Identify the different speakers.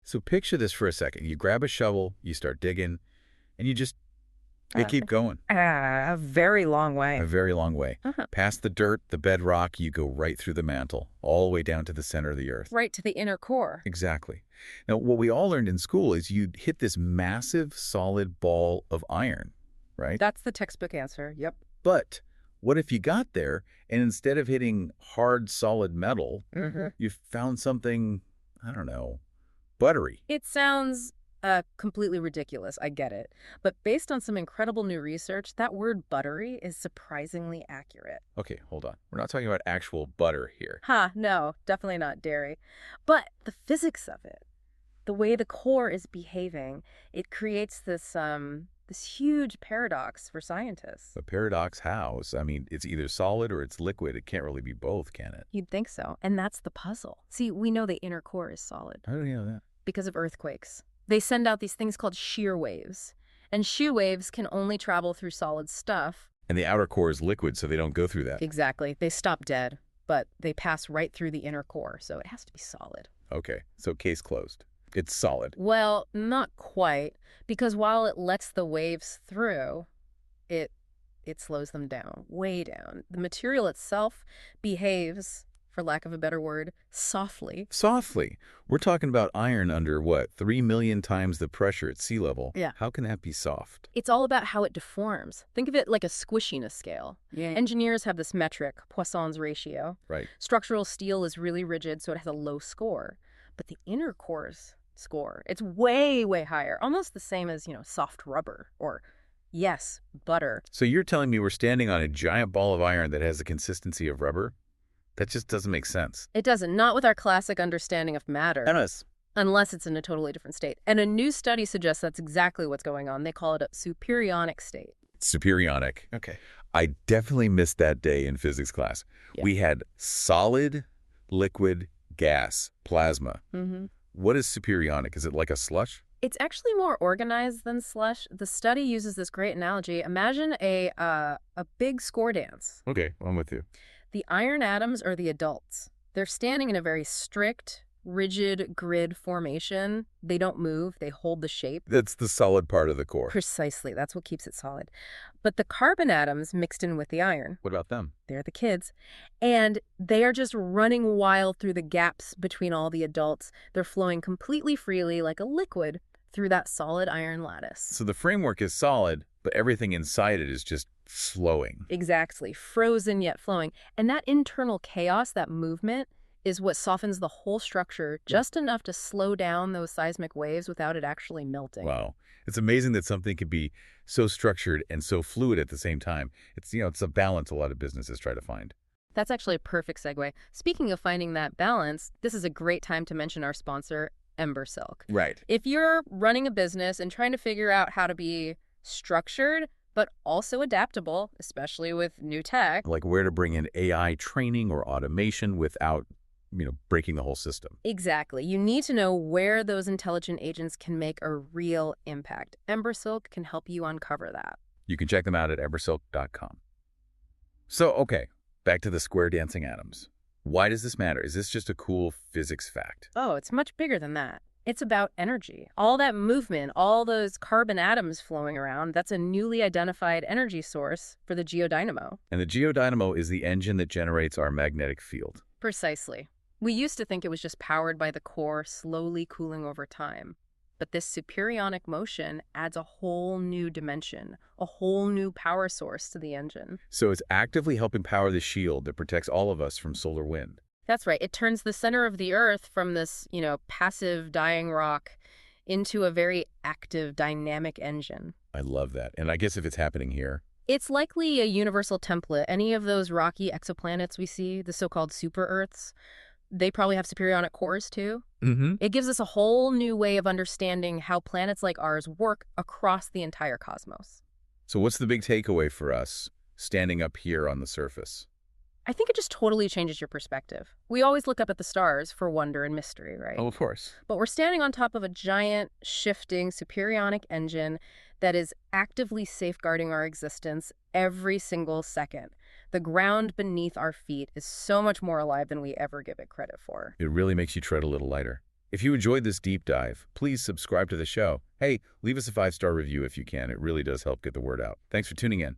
Speaker 1: So picture this for a second. You grab a shovel, you start digging, and you keep going.
Speaker 2: A very long way.
Speaker 1: A very long way.
Speaker 2: Uh-huh.
Speaker 1: Past the dirt, the bedrock, you go right through the mantle, all the way down to the center of the Earth.
Speaker 2: Right to the inner core.
Speaker 1: Exactly. Now, what we all learned in school is you'd hit this massive, solid ball of iron, right?
Speaker 2: That's the textbook answer. Yep.
Speaker 1: But what if you got there, and instead of hitting hard, solid metal, you found something, I don't know, buttery?
Speaker 2: It sounds completely ridiculous. I get it. But based on some incredible new research, that word buttery is surprisingly accurate.
Speaker 1: Okay, hold on. We're not talking about actual butter here.
Speaker 2: No, definitely not dairy. But the physics of it, the way the core is behaving, it creates this huge paradox for scientists.
Speaker 1: A paradox how? I mean, it's either solid or it's liquid. It can't really be both, can it?
Speaker 2: You'd think so. And that's the puzzle. See, we know the inner core is solid.
Speaker 1: How do you know that?
Speaker 2: Because of earthquakes. They send out these things called shear waves. And shear waves can only travel through solid stuff.
Speaker 1: And the outer core is liquid, so they don't go through that.
Speaker 2: Exactly. They stop dead, but they pass right through the inner core, so it has to be solid.
Speaker 1: Okay, so case closed. It's solid.
Speaker 2: Well, not quite, because while it lets the waves through, it slows them down, way down. The material itself behaves, for lack of a better word, softly.
Speaker 1: Softly? We're talking about iron under, what, 3 million times the pressure at sea level?
Speaker 2: Yeah.
Speaker 1: How can that be soft?
Speaker 2: It's all about how it deforms. Think of it like a squishiness scale. Yeah. Engineers have this metric, Poisson's ratio.
Speaker 1: Right.
Speaker 2: Structural steel is really rigid, so it has a low score. But the inner core's score, it's way, way higher. Almost the same as, soft rubber or, yes, butter.
Speaker 1: So you're telling me we're standing on a giant ball of iron that has the consistency of rubber? That just doesn't make sense.
Speaker 2: It doesn't. Not with our classic understanding of matter. Unless it's in a totally different state. And a new study suggests that's exactly what's going on. They call it a Superionic state.
Speaker 1: Superionic.
Speaker 2: Okay.
Speaker 1: I definitely missed that day in physics class.
Speaker 2: Yeah.
Speaker 1: We had solid, liquid, gas, plasma. What is superionic? Is it like a slush?
Speaker 2: It's actually more organized than slush. The study uses this great analogy. Imagine a big score dance.
Speaker 1: Okay, I'm with you.
Speaker 2: The iron atoms are the adults. They're standing in a very strict, rigid grid formation. They don't move. They hold the shape.
Speaker 1: That's the solid part of the core.
Speaker 2: Precisely. That's what keeps it solid. But the carbon atoms mixed in with the iron.
Speaker 1: What about them?
Speaker 2: They're the kids. And they are just running wild through the gaps between all the adults. They're flowing completely freely like a liquid through that solid iron lattice.
Speaker 1: So the framework is solid, but everything inside it is just flowing.
Speaker 2: Exactly. Frozen yet flowing. And that internal chaos, that movement, is what softens the whole structure just enough to slow down those seismic waves without it actually melting.
Speaker 1: Wow. It's amazing that something could be so structured and so fluid at the same time. It's a balance a lot of businesses try to find.
Speaker 2: That's actually a perfect segue. Speaking of finding that balance, this is a great time to mention our sponsor, Embersilk.
Speaker 1: Right.
Speaker 2: If you're running a business and trying to figure out how to be structured, but also adaptable, especially with new tech.
Speaker 1: Like where to bring in AI training or automation without, breaking the whole system.
Speaker 2: Exactly. You need to know where those intelligent agents can make a real impact. Embersilk can help you uncover that.
Speaker 1: You can check them out at embersilk.com. So, okay, back to the square dancing atoms. Why does this matter? Is this just a cool physics fact?
Speaker 2: Oh, it's much bigger than that. It's about energy. All that movement, all those carbon atoms flowing around, that's a newly identified energy source for the geodynamo.
Speaker 1: And the geodynamo is the engine that generates our magnetic field.
Speaker 2: Precisely. We used to think it was just powered by the core slowly cooling over time. But this superionic motion adds a whole new dimension, a whole new power source to the engine.
Speaker 1: So it's actively helping power the shield that protects all of us from solar wind.
Speaker 2: That's right. It turns the center of the Earth from this, passive dying rock into a very active, dynamic engine.
Speaker 1: I love that. And I guess if it's happening here,
Speaker 2: it's likely a universal template. Any of those rocky exoplanets we see, the so-called super-Earths, they probably have superionic cores too. It gives us a whole new way of understanding how planets like ours work across the entire cosmos.
Speaker 1: So what's the big takeaway for us standing up here on the surface?
Speaker 2: I think it just totally changes your perspective. We always look up at the stars for wonder and mystery, right?
Speaker 1: Oh, of course.
Speaker 2: But we're standing on top of a giant, shifting, superionic engine that is actively safeguarding our existence every single second. The ground beneath our feet is so much more alive than we ever give it credit for.
Speaker 1: It really makes you tread a little lighter. If you enjoyed this deep dive, please subscribe to the show. Hey, leave us a 5-star review if you can. It really does help get the word out. Thanks for tuning in.